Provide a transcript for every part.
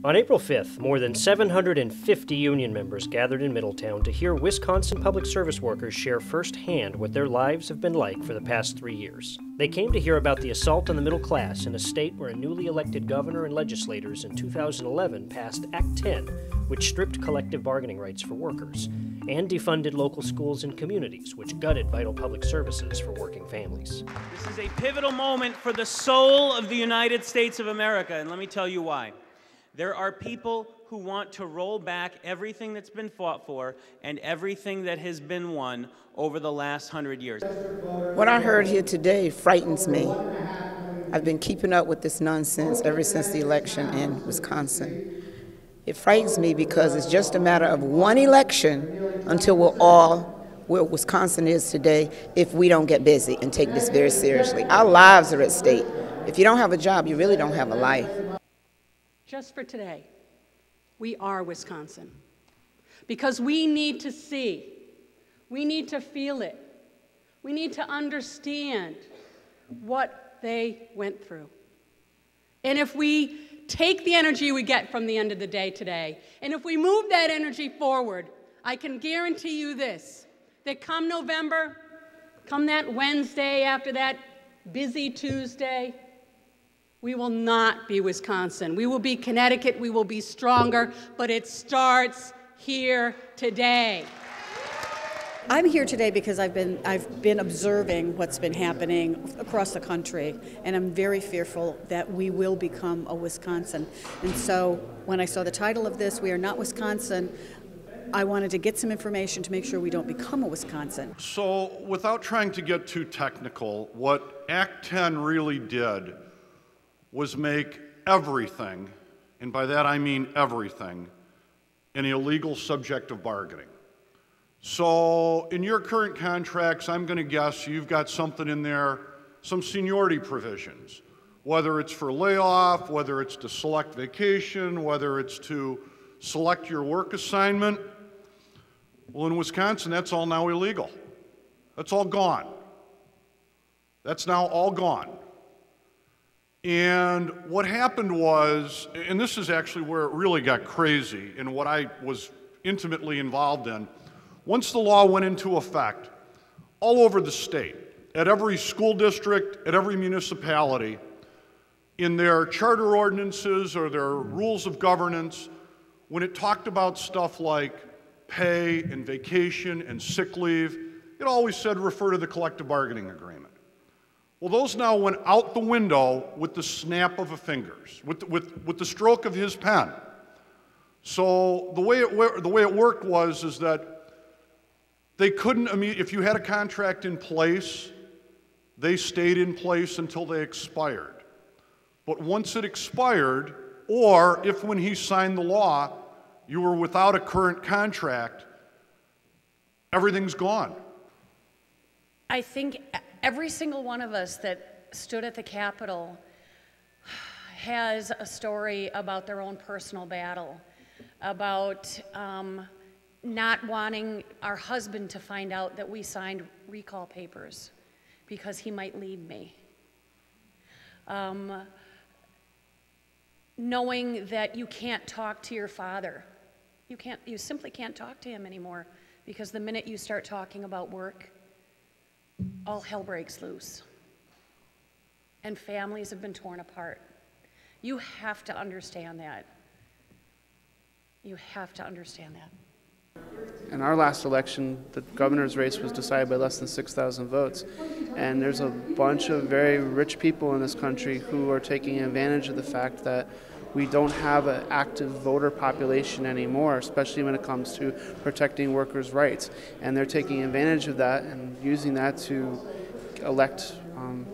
On April 5th, more than 750 union members gathered in Middletown to hear Wisconsin public service workers share firsthand what their lives have been like for the past 3 years. They came to hear about the assault on the middle class in a state where a newly elected governor and legislators in 2011 passed Act 10, which stripped collective bargaining rights for workers, and defunded local schools and communities, which gutted vital public services for working families. This is a pivotal moment for the soul of the United States of America, and let me tell you why. There are people who want to roll back everything that's been fought for and everything that has been won over the last 100 years. What I heard here today frightens me. I've been keeping up with this nonsense ever since the election in Wisconsin. It frightens me because it's just a matter of one election until we're all where Wisconsin is today if we don't get busy and take this very seriously. Our lives are at stake. If you don't have a job, you really don't have a life. Just for today, we are Wisconsin. Because we need to see, we need to feel it, we need to understand what they went through. And if we take the energy we get from the end of the day today, and if we move that energy forward, I can guarantee you this, that come November, come that Wednesday after that busy Tuesday, we will not be Wisconsin. We will be Connecticut, we will be stronger, but it starts here today. I'm here today because I've been observing what's been happening across the country, and I'm very fearful that we will become a Wisconsin. And so when I saw the title of this, We Are Not Wisconsin, I wanted to get some information to make sure we don't become a Wisconsin. So without trying to get too technical, what Act 10 really did was make everything, and by that I mean everything, an illegal subject of bargaining. So in your current contracts, I'm going to guess you've got something in there, some seniority provisions, whether it's for layoff, whether it's to select vacation, whether it's to select your work assignment. Well, in Wisconsin, that's all now illegal. That's all gone. That's now all gone. And what happened was, and this is actually where it really got crazy and what I was intimately involved in, once the law went into effect, all over the state, at every school district, at every municipality, in their charter ordinances or their rules of governance, when it talked about stuff like pay and vacation and sick leave, it always said refer to the collective bargaining agreement. Well, those now went out the window with the snap of a fingers, with the stroke of his pen. So the way it worked is that they couldn't if you had a contract in place, they stayed in place until they expired. But once it expired, or if when he signed the law, you were without a current contract, everything's gone. I think every single one of us that stood at the Capitol has a story about their own personal battle, about not wanting our husband to find out that we signed recall papers because he might leave me. Knowing that you can't talk to your father. You simply can't talk to him anymore because the minute you start talking about work, all hell breaks loose. And families have been torn apart. You have to understand that. You have to understand that. In our last election, the governor's race was decided by less than 6,000 votes. And there's a bunch of very rich people in this country who are taking advantage of the fact that we don't have an active voter population anymore, especially when it comes to protecting workers' rights. And they're taking advantage of that and using that to elect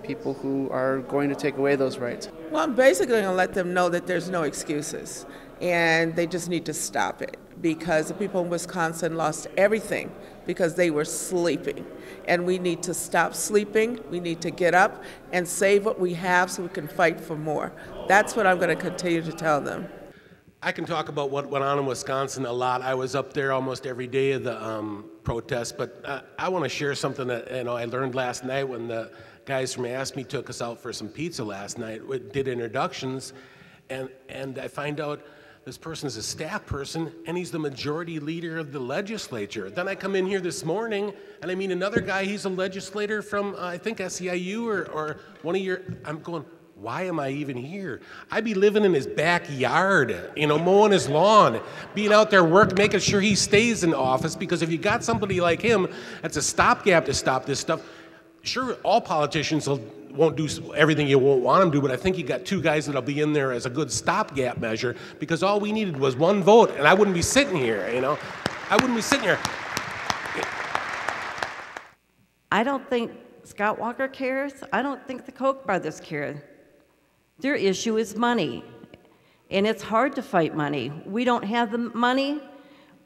people who are going to take away those rights. Well, I'm basically going to let them know that there's no excuses, and they just need to stop it, because the people in Wisconsin lost everything because they were sleeping. And we need to stop sleeping. We need to get up and save what we have so we can fight for more. That's what I'm going to continue to tell them. I can talk about what went on in Wisconsin a lot. I was up there almost every day of the protest, but I want to share something that I learned last night when the guys from AFT took us out for some pizza last night. We did introductions, and I find out this person is a staff person, and he's the majority leader of the legislature. Then I come in here this morning, and I meet another guy, he's a legislator from, I think, SEIU or one of your, I'm going, why am I even here? I'd be living in his backyard, you know, mowing his lawn, being out there working, making sure he stays in office, because if you got somebody like him, that's a stopgap to stop this stuff. Sure, all politicians won't do everything you won't want them to, but I think you got two guys that'll be in there as a good stopgap measure, because all we needed was one vote, and I wouldn't be sitting here, you know? I wouldn't be sitting here. I don't think Scott Walker cares. I don't think the Koch brothers care. Their issue is money, and it's hard to fight money. We don't have the money,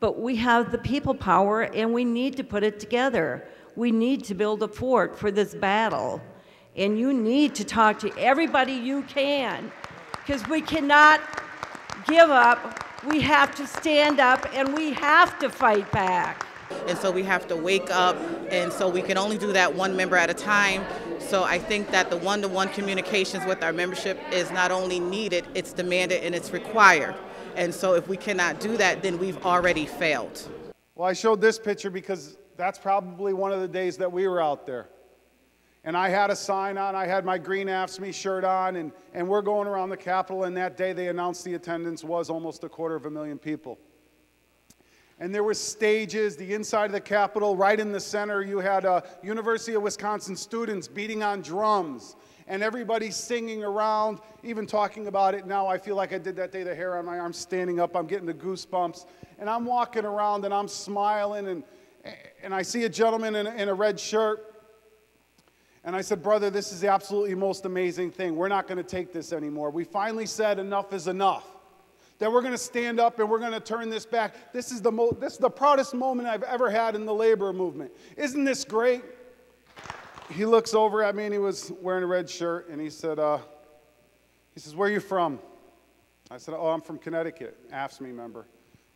but we have the people power, and we need to put it together. We need to build a fort for this battle, and you need to talk to everybody you can, because we cannot give up. We have to stand up, and we have to fight back. And so we have to wake up, and so we can only do that one member at a time. So I think that the one-to-one communications with our membership is not only needed, it's demanded and it's required. And so if we cannot do that, then we've already failed. Well, I showed this picture because that's probably one of the days that we were out there. And I had a sign on, I had my green AFSCME shirt on, and we're going around the Capitol, and that day they announced the attendance was almost 250,000 people. And there were stages, the inside of the Capitol, right in the center, you had University of Wisconsin students beating on drums, and everybody singing around, even talking about it now. I feel like I did that day, the hair on my arm standing up, I'm getting the goosebumps, and I'm walking around and I'm smiling, and I see a gentleman in a red shirt, and I said, brother, this is the absolutely most amazing thing. We're not going to take this anymore. We finally said enough is enough. That we're going to stand up and we're going to turn this back. This is the proudest moment I've ever had in the labor movement. Isn't this great? He looks over at me, and he was wearing a red shirt, and he says, where are you from? I said, oh, I'm from Connecticut, AFSCME member.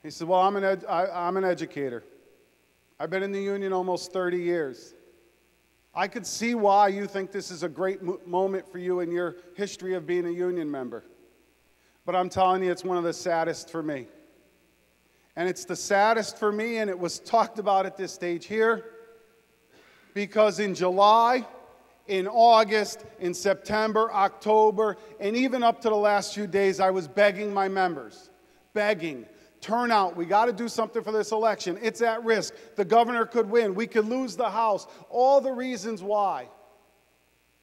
He said, well, I'm an educator. I've been in the union almost 30 years. I could see why you think this is a great moment for you in your history of being a union member. But I'm telling you, it's one of the saddest for me. And it's the saddest for me, and it was talked about at this stage here, because in July, in August, in September, October, and even up to the last few days, I was begging my members, begging, turn out, we got to do something for this election. It's at risk. The governor could win. We could lose the House. All the reasons why.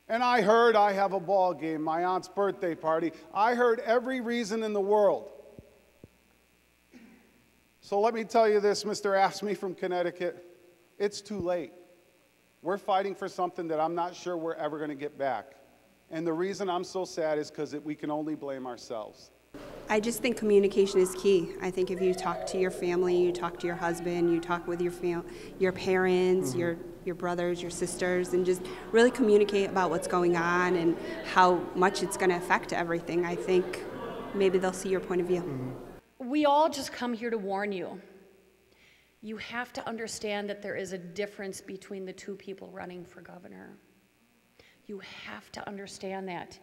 And I heard I have a ball game, my aunt's birthday party. I heard every reason in the world. So let me tell you this, Mr. AFSCME from Connecticut, it's too late. We're fighting for something that I'm not sure we're ever going to get back. And the reason I'm so sad is because we can only blame ourselves. I just think communication is key. I think if you talk to your family, you talk to your husband, you talk with your parents, your brothers, your sisters, and just really communicate about what's going on and how much it's going to affect everything. I think maybe they'll see your point of view. We all just come here to warn you. You have to understand that there is a difference between the two people running for governor. You have to understand that.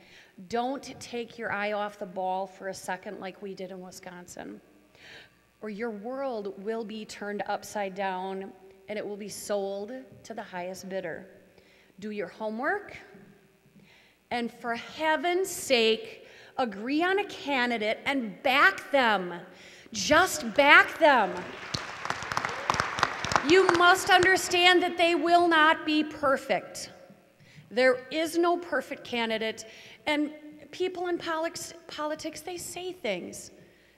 Don't take your eye off the ball for a second like we did in Wisconsin, or your world will be turned upside down and it will be sold to the highest bidder. Do your homework, and for heaven's sake, agree on a candidate and back them. Just back them. You must understand that they will not be perfect. There is no perfect candidate, and people in politics, they say things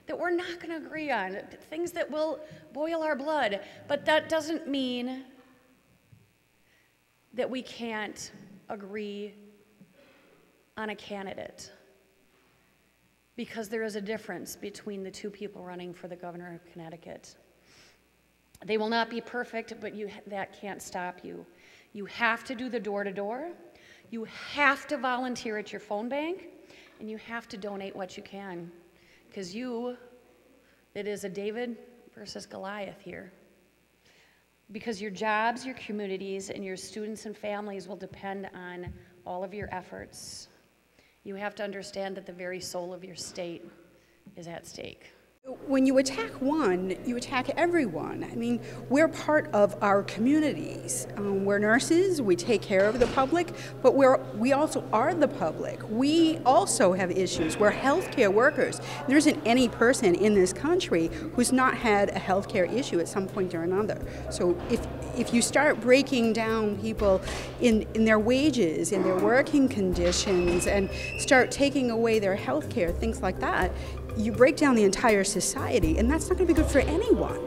that we're not going to agree on, things that will boil our blood, but that doesn't mean that we can't agree on a candidate, because there is a difference between the two people running for the governor of Connecticut. They will not be perfect, but that can't stop you. You have to do the door-to-door, you have to volunteer at your phone bank, and you have to donate what you can, because it is a David versus Goliath here. Because your jobs, your communities, and your students and families will depend on all of your efforts. You have to understand that the very soul of your state is at stake. When you attack one, you attack everyone. I mean, we're part of our communities. We're nurses, we take care of the public, but we also are the public. We also have issues. We're healthcare workers. There isn't any person in this country who's not had a healthcare issue at some point or another. So if you start breaking down people in their wages, in their working conditions, and start taking away their healthcare, things like that, you break down the entire society, and that's not going to be good for anyone.